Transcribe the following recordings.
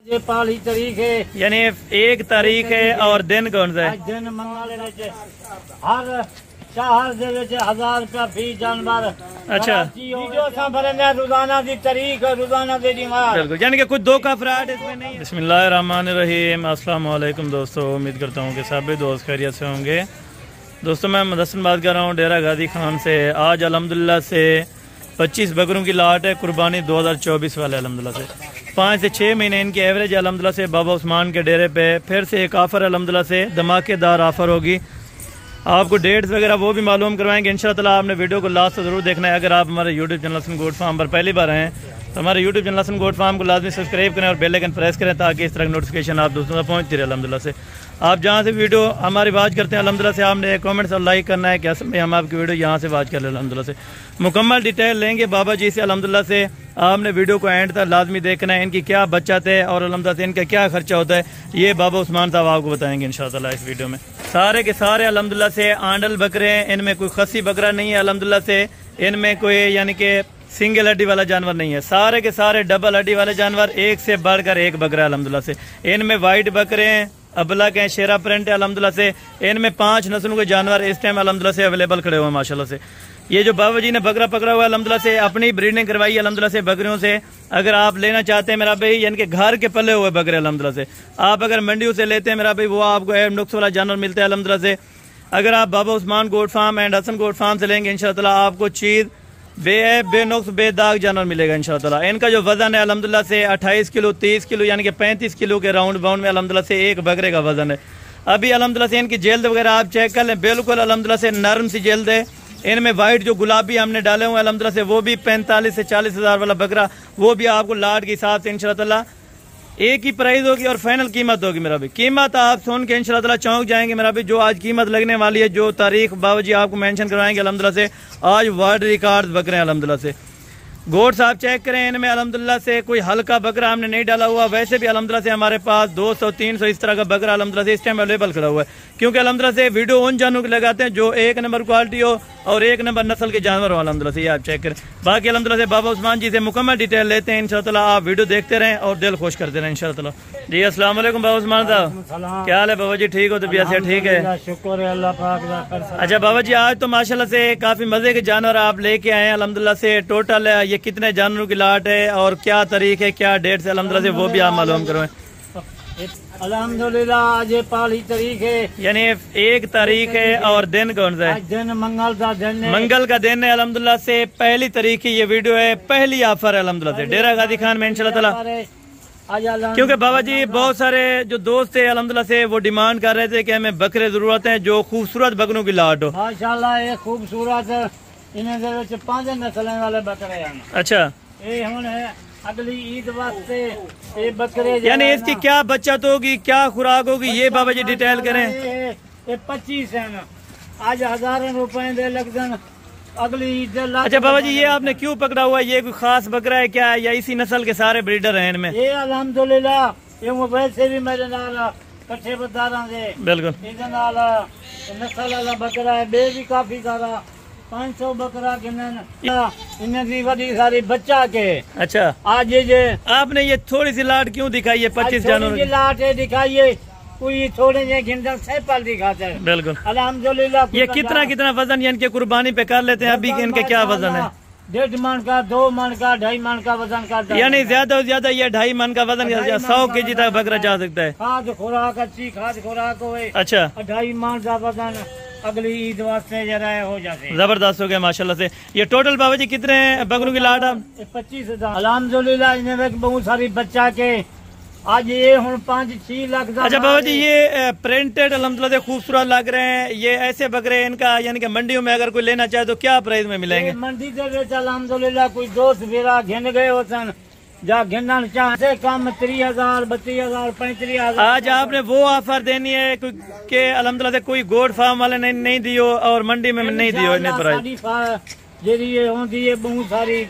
ये पहली तारीख है, यानी 1 तारीख है और दिन कौन सा है? दिन मंगल हर शहर दे 1000 रुपया फी जानवर। अच्छा, रोजाना की तारीख रोजाना दे बिल्कुल, यानी कि कुछ दो का फ्रॉड इसमें नहीं है। बिस्मिल्लाहिर्रहमानिर्रहीम, अस्सलाम वालेकुम दोस्तों, उम्मीद करता हूँ कि सभी दोस्त खैरियत से होंगे। दोस्तों मैं मदसन बात कर रहा हूँ डेरा गाजी खान से। आज अल्हम्दुलिल्लाह से 25 बकरों की लाट है, कुर्बानी 2024 वाले अल्हम्दुलिल्लाह से 5 से 6 महीने इनकी एवरेज अल्हम्दुलिल्लाह से बाबा उस्मान के डेरे पे फिर से एक ऑफ़र अल्हम्दुलिल्लाह से धमाकेदार ऑफ़र होगी। आपको डेट्स वगैरह वो भी मालूम करवाएंगे इंशाअल्लाह ताला। आपने वीडियो को लास्ट तक जरूर देखना है। अगर आप हमारे YouTube channel Hasan goat farm पर पहली बार आए तो हमारे YouTube channel Hasan goat farm को लाजमी सब्सक्राइब करें और बेल आइकन प्रेस करें ताकि इस तरह नोटिफिकेशन आप दोस्तों तक पहुँचती रहे अल्हम्दुलिल्लाह से। आप जहाँ से वीडियो हमारी वाच करते हैं अल्हम्दुलिल्लाह से आपने कमेंट्स और लाइक करना है कि असल में हम आपकी वीडियो यहाँ से वाच कर लें अल्हम्दुलिल्लाह से। मुकम्मल डिटेल लेंगे बाबा जी से अल्हम्दुलिल्लाह से। आपने वीडियो को एंड तक लाजमी देखना है। इनकी क्या बचत है और अल्हम्दुलिल्लाह से इनका क्या खर्चा होता है ये बाबा उस्मान साहब आपको बताएंगे इंशाअल्लाह इस वीडियो में। सारे के सारे अल्हम्दुलिल्लाह से आंडल बकरे हैं, इनमें कोई खसी बकरा नहीं है अल्हम्दुलिल्लाह से। इनमें कोई यानी कि सिंगल हड्डी वाला जानवर नहीं है, सारे के सारे डबल हड्डी वाले जानवर, एक से बढ़कर एक बकरा अल्हम्दुलिल्लाह से। इनमें वाइट बकरे हैं, अबलक हैं, शेरा प्रिंट है अल्हम्दुलिल्लाह से। इनमें 5 नस्लों के जानवर इस टाइम अल्हम्दुलिल्लाह से अवेलेबल खड़े हुए हैं माशाल्लाह से। ये जो बाबा जी ने बकरा पकड़ा हुआ है अल्हम्दुलिल्लाह से अपनी ब्रीडिंग करवाई अल्हम्दुलिल्लाह से बकरियों से। अगर आप लेना चाहते हैं मेरा भाई यानी कि घर के पले हुए बकरे अल्हम्दुलिल्लाह से, आप अगर मंडियों से लेते हैं मेरा भाई वो आपको एम नुक्स वाला जानवर मिलता है अल्हम्दुलिल्लाह से। अगर आप Baba Usman goat farm and Hasan goat farm से लेंगे इंशाअल्लाह आपको चीज बेनुक्स बेदाग जानवर मिलेगा इंशाअल्लाह। इनका जो वजन है अल्हम्दुलिल्लाह से 28 किलो 30 किलो यानी कि 35 किलो के राउंड बाउंड में अल्हम्दुलिल्लाह से एक बकरे का वजन है। अभी अल्हम्दुलिल्लाह से इनकी जल्द वगैरह आप चेक कर लें, बिल्कुल अल्हम्दुलिल्लाह से नरम सी जल्द है। इनमें वाइट जो गुलाबी हमने डाले हुए अल्हम्दुलिल्लाह से वो भी 45 से 40 हज़ार वाला बकरा, वो भी आपको लाट के हिसाब से इंशाअल्लाह एक ही प्राइस होगी और फाइनल कीमत होगी मेरा भी। कीमत आप सुन के इंशाअल्लाह चौंक जाएंगे मेरा भी। जो आज कीमत लगने वाली है, जो तारीख बाबा जी आपको मेंशन करवाएंगे अल्हम्दुलिल्लाह से, आज वर्ल्ड रिकॉर्ड बकरे अल्हम्दुलिल्लाह से। गोट्स आप चेक करें, इनमें अल्हम्दुलिल्लाह से कोई हल्का बकरा हमने नहीं डाला हुआ। वैसे भी अल्हम्दुलिल्लाह से हमारे पास 200 300 इस तरह का बकरा अल्हम्दुलिल्लाह से इस टाइम अवेलेबल खड़ा हुआ है, क्योंकि अल्हम्दुलिल्लाह से वीडियो उन जानवरों के लगाते हैं जो 1 नंबर क्वालिटी हो और 1 नंबर नस्ल के जानवर हो अल्हम्दुलिल्लाह से। ये आप चेक करें। बाकी अल्हम्दुलिल्लाह से बाबा उस्मान जी से मुकम्मल डिटेल लेते हैं इंशाअल्लाह। आप वीडियो देखते रहें और दिल खुश करते रहें इंशाअल्लाह। जी अस्सलाम वालेकुम बाबा उस्मान साहब, क्या हाल है बाबा जी? ठीक हो? तबीयत से ठीक है? शुक्र है अल्लाह पाक का। अच्छा बाबा जी, आज तो माशाल्लाह से काफी मजे के जानवर आप लेके आए हैं अल्हम्दुलिल्लाह से। टोटल ये कितने जानवरों की लाट है और क्या तारीख है, क्या डेट से अल्हम्दुलिल्लाह से वो भी आप मालूम करो। अल्हम्दुलिल्लाह आज पहली तारीख है, यानी 1 तारीख है और दिन कौन सा है? दिन मंगल का दिन है। मंगल का दिन है अल्हम्दुलिल्लाह से। पहली तारीख की ये वीडियो है, पहली ऑफर है अल्हम्दुलिल्लाह से डेरा गाजी खान में इंशाअल्लाह ताला। क्योंकि बाबा जी बहुत सारे जो दोस्त थे अल्हम्दुलिल्लाह से वो डिमांड कर रहे थे कि हमें बकरे जरूरत है जो खूबसूरत बकरों की लाट हो। माशाल्लाह ये खूबसूरत इन्हें 5 नस्लें वाले बकरे हैं। अच्छा, ये हुन है अगली ईद वास्ते ये बकरे, यानी इसकी क्या बचत होगी, क्या खुराक होगी, ये बाबा जी डिटेल करें। ये 25 है ना, आज हजारों रुपए दे लगन अगली ईद। अच्छा बाबा जी, ये आपने क्यों पकड़ा हुआ है? ये कोई खास बकरा है क्या, या इसी नस्ल के सारे ब्रीडर हैं इनमें? ये अल्हम्दुलिल्लाह ये वैसे भी मेरे नाल कट्ठे बदारां दे बिल्कुल इहदे नाल नस्ल वाला बकरा है। बे भी काफी सारा 500 बकरा इन्हें भी बड़ी सारी बच्चा के। अच्छा, आज ये आपने ये थोड़ी सी लाट क्यों दिखाई है? 25 जानवरों की लाट दिखाइए, कोई थोड़े से घिंडल सैपल दिखाते हैं। बिल्कुल अल्हम्दुलिल्लाह। ये कितना वजन इनके कुर्बानी पे कर लेते हैं? अभी इनके क्या वजन है? 1.5 मन का, 2 मन का, 2.5 मन का वजन करता है। यानी ज्यादा से ज्यादा ये 2.5 मन का वजन 100 kg तक बकरा जा सकता है। खाद खुराक अच्छी खाद खुराक हो। अच्छा, 2.5 मन का वजन अगली ईद वास्ते जरा हो जाते। जबरदस्त हो गया माशाल्लाह से। ये टोटल बाबा जी कितने बकरों की लाट? 25,000 अल्हम्दुलिल्लाह। इन्हें बहुत सारी बच्चा के आज ये हम 5-6 लाख। अच्छा बाबा जी, ये प्रिंटेड अल्हम्दुलिल्लाह से खूबसूरत लग रहे हैं। ये ऐसे बकरे इनका यानी कि मंडियों में अगर कोई लेना चाहे तो क्या प्राइस में मिलेंगे? मंडी से अल्हम्दुलिल्लाह कोई दोस्त मेरा घिन गए होते जा घिनना चाहते कम 30,000 32,000 35,000। आज आपने वो ऑफर देनी है कि अल्हम्दुलिल्लाह से कोई गोट फार्म वाले ने नहीं दियो और मंडी में नहीं दियो इन्हें प्राइस जी होती है बहुत सारी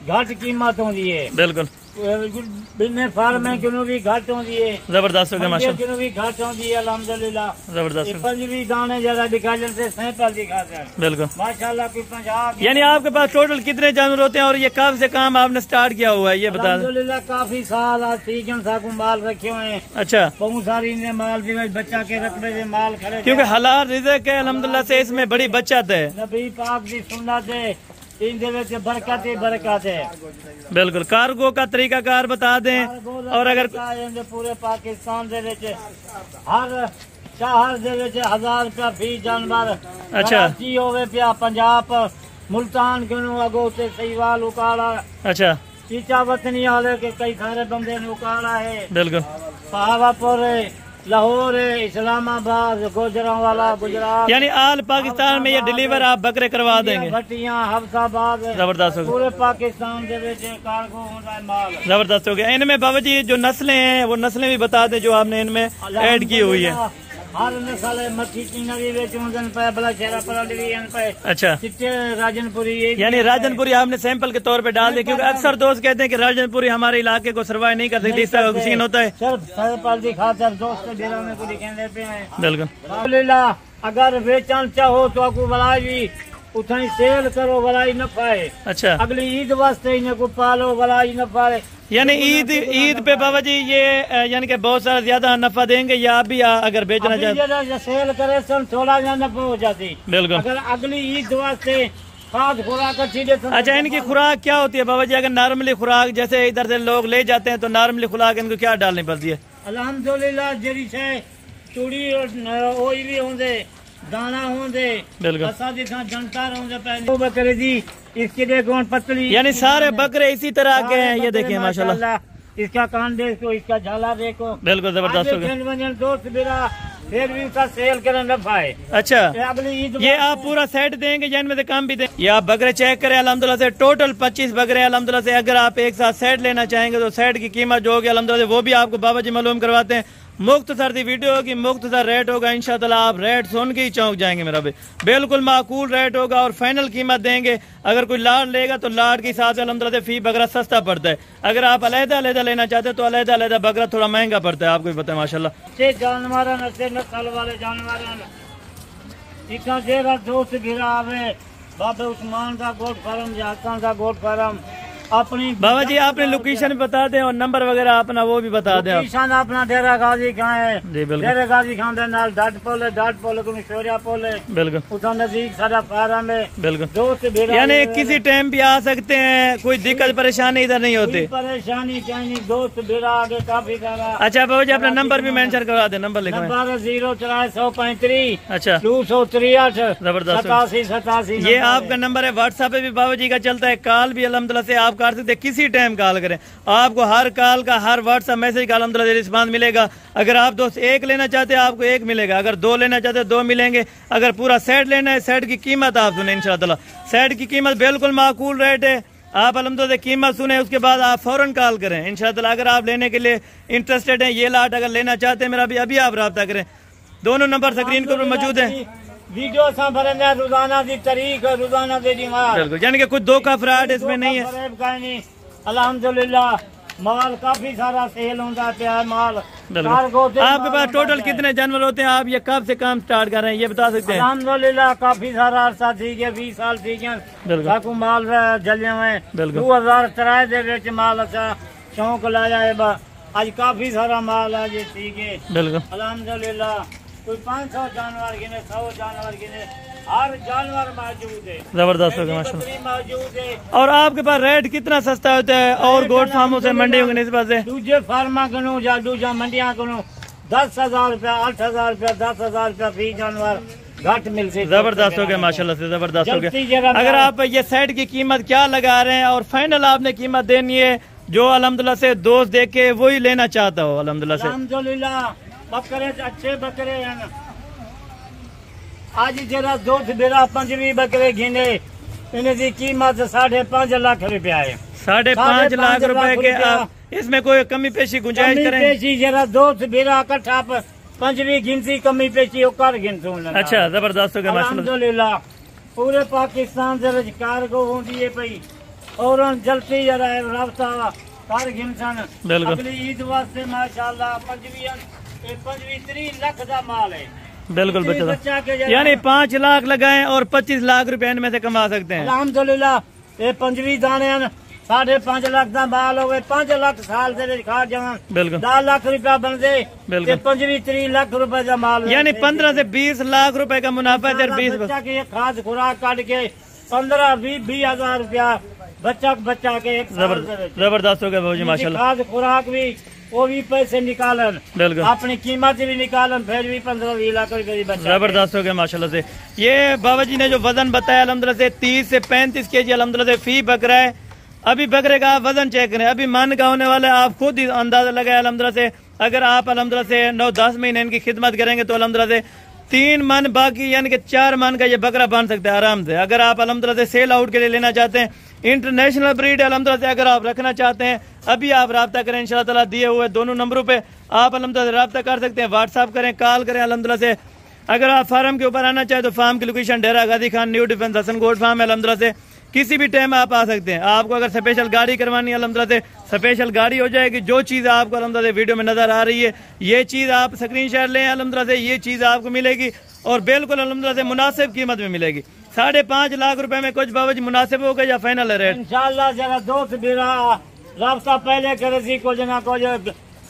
घट कीमत होती है। बिल्कुल बिन्ने फार्म किनू भी घट होंदी है, जबरदस्त हो गया माशाल्लाह, किनू भी घट होंदी है अल्हम्दुलिल्लाह। जबरदस्त। पंजवी दाने जरा दिखा जैसे सैंपल दिखाते हैं बिल्कुल माशाल्लाह की 50। यानी आपके पास टोटल कितने जानवर होते हैं और ये कब से काम आपने स्टार्ट किया हुआ है ये बता दें। अल्हम्दुलिल्लाह काफी साल आज सीजन साकू माल रखे हुए हैं। अच्छा, बहुत सारी ने माल भी बच्चा के रकबे से माल खड़े क्योंकि हलाल रिज़्क़ है अल्हम्दुलिल्लाह से इसमें बड़ी बचत है। नबी पाक की सुन्नत है, इन दे बरकत ही बरकत है। बिल्कुल, कार्गो का तरीका कार बता दें और अगर पूरे पाकिस्तान दे विच हर शहर दे विच 1000 रुपया फी जानवर। अच्छा। कराची होवे पिया, पंजाब मुल्तान किनू अगो ते सहीवाल उकाड़ा। अच्छा, चीचा वतनी वाले के कई सारे बंदे ने उकाड़ा है। बिल्कुल पावापुर है, लाहौर है, इस्लामाबाद, गुजरांवाला, गुजरात, यानी आल पाकिस्तान में ये डिलीवर आप बकरे करवा देंगे। भट्टियां, हफ्साबाद, जबरदस्त हो गया, पूरे पाकिस्तान दे विच कार्गो होता है माल। जबरदस्त हो गया। इनमें बाबा जी जो नस्लें हैं वो नस्लें भी बता दें जो आपने इनमें ऐड की हुई है। हर नस्ल मच्छी चिंगा भी बेच पे, बड़ा चेहरा पराली भी पे। अच्छा, चिट्टे राजनपुरी, यानी राजनपुरी आपने सैंपल के तौर पे डाल दिया, क्योंकि अक्सर दोस्त कहते हैं कि राजनपुरी हमारे इलाके को सर्वाइव नहीं कर सकती, इसका सीन होता है। सिर्फ सर की खातर दोस्त डेरा में कुछ कहने पे हैं। बिल्कुल, अल्हम्दुलिल्लाह अगर बेचन चाहो तो आपको बलाई भी उतनी सेल करो, बलाई नफा है। अच्छा, अगली ईद वास्ते इन्हें को पालो, बलाई नफा है। यानी ईद पे बाबा जी ये यानी कि बहुत सारा ज्यादा नफा देंगे या आप भी अगर बेचना चाहते सेल करे सन थोड़ा ज्यादा नफा हो जाती। बिल्कुल, अगर अगली ईद वास्ते खाद खुराक अच्छी दे। अच्छा, इनकी खुराक क्या होती है बाबा जी? अगर नॉर्मली खुराक जैसे इधर से लोग ले जाते हैं तो नॉर्मली खुराक इनको क्या डालनी पड़ती है? अल्हम्दुलिल्लाह जरी से चूड़ी ओई भी होंदे, दाना होंदे, बिल्कुल, असा दिखा जनता होंदे पहले बकरे दी इसके देखो पतली, यानी सारे बकरे इसी तरह के हैं। ये देखिए माशाल्लाह, इसका कान देखो, इसका झाला देखो, बिल्कुल जबरदस्त हो गया। दोस्त मेरा फिर भी उसका सेल करना नफा है। अच्छा, अगली ईद ये आप पूरा सेट देंगे या इनमें से काम भी देंगे? ये आप बकरे चेक करें अल्हम्दुलिल्लाह से टोटल 25 बकरे अल्हम्दुलिल्लाह से। अगर आप एक साथ सेट लेना चाहेंगे तो सेट की कीमत जो होगी अल्हम्दुलिल्लाह से वो भी आपको बाबा जी मालूम करवाते हैं। मुख्तसर दी वीडियो होगी, मुख्तसर रेट होगा, इंशाअल्लाह आप रेट सुन के ही चौंक जाएंगे मेरा भाई। बिल्कुल माकूल रेट होगा और फाइनल कीमत देंगे। अगर कोई लाट लेगा तो लाट के हिसाब से अल्हम्दुलिल्लाह से फी बकरा सस्ता पड़ता है। अगर आप अलग-अलग लेना चाहते हैं तो अलग-अलग बकरा थोड़ा महंगा पड़ता है, आपको भी पता है माशाल्लाह। जानवर नस्ल वाले जानवर इतना जेरा दोस्त गिरा आवे बाबा उस्मान का गोट फार्म, जाकान का गोट फार्म अपनी। बाबा जी आपने लोकेशन बता दें और नंबर वगैरह अपना वो भी बता दें। लोकेशन अपना डेरा गाजी खां है जी, बिल्कुल, डेरा गाजी खां दे नाल डाट पोल है, डाट पोल को शोरिया पोल है, बिल्कुल उतना नजदीक सारा फार्म है। बिल्कुल, दोस्त गिरा यानी किसी टाइम भी आ सकते हैं, कोई दिक्कत परेशानी इधर नहीं होती। परेशानी क्या नहीं, दोस्त गिरा आगे काफी सारा। अच्छा बाबा जी अपना नंबर भी मेंशन करवा दें, नंबर लिखवाएं। नंबर 04135। अच्छा, 263 जबरदस्त 87 ये आपका नंबर है। व्हाट्सएप पे भी बाबा जी का चलता है, कॉल भी अल्हम्दुलिल्लाह से आप कर सकते हैं, किसी टाइम कॉल करें, आपको हर कॉल का हर व्हाट्सएप मैसेज का अल्हम्दुलिल्लाह रिस्पांस मिलेगा। अगर आप दोस्त एक लेना चाहते हैं आपको एक मिलेगा, अगर दो लेना चाहते हैं दो मिलेंगे। अगर पूरा सेट लेना है, सेट की कीमत आप सुने इंशाअल्लाह, सेट की कीमत बिल्कुल माकूल रेट है। आप अल्हम्दुलिल्लाह कीमत सुने, उसके बाद आप फौरन कॉल करें इंशाअल्लाह। अगर आप लेने के लिए इंटरेस्टेड हैं, ये लाट अगर लेना चाहते हैं मेरा भी अभी आप रब्ता करें। दोनों नंबर स्क्रीन पर मौजूद है। वीडियो सा भरने रोजाना की तारीख, रोजाना की डिमांड, बिल्कुल, यानी कि कुछ धोखा फ्रॉड इसमें नहीं है। अल्हम्दुलिल्लाह माल काफी सारा सेल होता है माल। आपके पास टोटल कितने जानवर होते हैं? आप ये कब से काम स्टार्ट कर रहे हैं ये बता सकते हैं? अल्हम्दुलिल्लाह काफी सारा अरसा थी गया, 20 साल थी गया माल जलिया में। 2003 दे विच माल अच्छा शौक लाया है, आज काफी सारा माल है जी। ठीक है, बिल्कुल अल्हम्दुलिल्लाह। कोई 500 जानवर गिने, 100 जानवर गिने, हर जानवर मौजूद है। जबरदस्त हो गया माशाल्लाह। मौजूद है। और आपके पास रेट कितना सस्ता होता है और गोट फार्मों से मंडियों के निस्बत से? दूजे फार्मा कनो या दूजा मंडिया कनो 10,000 रुपया, 8,000 रुपया, 10,000 रुपया फी जानवर घट मिलते। जबरदस्त हो गया माशाल्लाह से, जबरदस्त हो गया। अगर आप ये सेट की कीमत क्या लगा रहे हैं और फाइनल आपने कीमत देनी है जो अल्हम्दुलिल्लाह से दोस्त देख के वही लेना चाहता हो अल्हम्दुलिल्लाह से। अल्हम्दुलिल्लाह बकरे अच्छे बकरे हैं। आज जरा दोस्त मेरा 5 बकरे गिने, इन्हें की कीमत 5.5 लाख रुपया है। 5.5 लाख रुपए के इसमें कोई कमी पेशी गुंजाइश करें? पेशी जरा दोस्त मेरा इकट्ठा 5वीं गिनती कमी पेशी कर गिनतू। अच्छा, जबरदस्त हो गया माशाल्लाह। अल्हम्दुलिल्लाह पूरे पाकिस्तान से कार्गो होती है पई और जल्दी जरा रब्ता कर गिनसन बिल्कुल। अगली ईद वास्ते माशाल्लाह 25-30 लाख का माल है। बिल्कुल बच्चा बच्चा, यानी 5 लाख लगाएं और 25 लाख रुपए इनमें से कमा सकते हैं। अल्हम्दुलिल्लाह ये 25 दाने 5.5 लाख का माल हो गए, 5 लाख साल से खा जावन, बिल्कुल 10 लाख रुपया बन दे, बिल्कुल 25-30 लाख रुपए का माल, यानी 15 से 20 लाख रुपए का मुनाफा है। 20 बच्चा की खाद खुराक काट के 15-20 हजार रुपया बच्चा के एक जबरदस्त हो गया भाजी माशाल्लाह। खाद खुराक भी वो भी पैसे निकालन, बिल्कुल अपनी कीमत भी निकालन, फिर भी 15-20 लाख रुपए बच्चा जबरदस्त हो गया माशाल्लाह से। ये बाबा जी ने जो वजन बताया अल्हम्दुलिल्लाह से 30 से 35 kg अल्हम्दुलिल्लाह से फी बकरा है। अभी बकरे का आप वजन चेक करें, अभी मन का होने वाला है, आप खुद ही अंदाजा लगाए अल्हम्दुलिल्लाह से। अगर आप अल्हम्दुलिल्लाह से 9-10 महीने इनकी खिदमत करेंगे तो अल्हम्दुलिल्लाह से 3 मन बाकी यानी कि 4 मन का ये बकरा बन सकता है आराम से। अगर आप अल्हम्दुलिल्लाह से सेल आउट के लिए लेना चाहते हैं, इंटरनेशनल ब्रीड अल्हम्दुलिल्लाह से अगर आप रखना चाहते हैं, अभी आप रब्ता करें इंशाअल्लाह ताला। दिए हुए दोनों नंबरों पे आप अल्हम्दुलिल्लाह से रब्ता कर सकते हैं, व्हाट्सअप करें, कॉल करें अल्हम्दुलिल्लाह से। अगर आप फार्म के ऊपर आना चाहें तो फार्म की लोकेशन डेरा Ghazi Khan new defence हसनकोट farm है अल्हम्दुलिल्लाह से। किसी भी टाइम आप आ सकते हैं। आपको अगर स्पेशल गाड़ी करवानी है अल्हम्दुलिल्लाह से स्पेशल गाड़ी हो जाएगी। जो चीज़ आपको अल्हम्दुलिल्लाह से वीडियो में नजर आ रही है, ये चीज़ आप स्क्रीनशॉट लें अल्हम्दुलिल्लाह से, ये चीज़ आपको मिलेगी और बिल्कुल अल्हम्दुलिल्लाह से मुनासिब कीमत में मिलेगी। 5.5 लाख रुपए में कुछ बाबा जी मुनासिब होगा या फाइनल रेट? इंशाल्लाह जरा दोस्त बिरा रास्ता पहले करे सी को जना को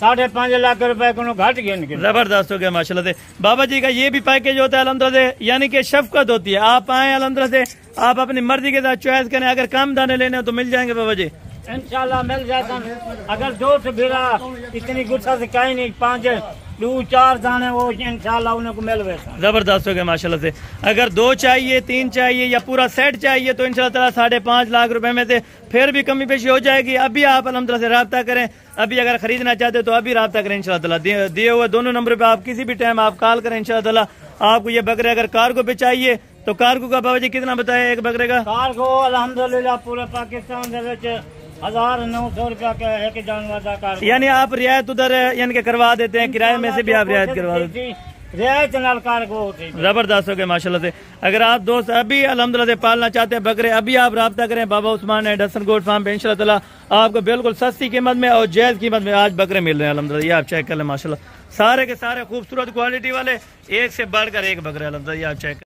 5.5 लाख रुपए को घट गए। जबरदस्त हो गया माशाल्लाह से। बाबा जी का ये भी पैकेज होता है अल्हम्दुलिल्लाह से, यानी कि शफकत होती है। आप आए अल्हम्दुलिल्लाह से, आप अपनी मर्जी के साथ चॉइस करें। अगर कम दाने लेने हो तो मिल जाएंगे बाबा जी, इंशाल्लाह मिल जाता। अगर दोस्त बिरा इतनी गुस्सा से कहीं नहीं, 5-2-4 दाने वो इंशाल्लाह उनको मिल गए। जबरदस्त हो गया माशाल्लाह से। अगर 2 चाहिए, 3 चाहिए या पूरा सेट चाहिए तो इंशाल्लाह ताला 5.5 लाख रुपए में से फिर भी कमी पेशी हो जाएगी। अभी आप अल्हम्दुलिल्लाह से रब्ता करें, अभी अगर खरीदना चाहते हो तो अभी रब्ता करें इंशाल्लाह ताला। दिए हुए दोनों नंबर पे आप किसी भी टाइम आप कॉल करें इंशाल्लाह ताला। आपको ये बकरे अगर कार्गो पे चाहिए तो कार्गो का बाबा जी कितना बताया एक बकरे का? कार्गो अल्हम्दुलिल्लाह पूरे पाकिस्तान दे विच 1900 रुपया का है कि जानवर का कार्गो, यानी आप रियायत उधर यानी कि करवा देते हैं, किराए में से भी आप रियायत करवा देते हैं। रियायत नाल कार्गो जबरदस्त हो गया माशाल्लाह से। अगर आप दोस्त अभी अल्हम्दुलिल्लाह से पालना चाहते हैं बकरे, अभी आप रब्ता करें बाबा उस्मान है हसनकोट फार्म पे इंशाल्लाह ताला। आपको बिल्कुल सस्ती कीमत में और जायज कीमत में आज बकरे मिल रहे हैं अल्हम्दुलिल्लाह। ये आप चेक कर लें माशाल्लाह, सारे के सारे खूबसूरत क्वालिटी वाले, एक से बढ़कर एक बकरे अल्हम्दुलिल्लाह। ये आप चेक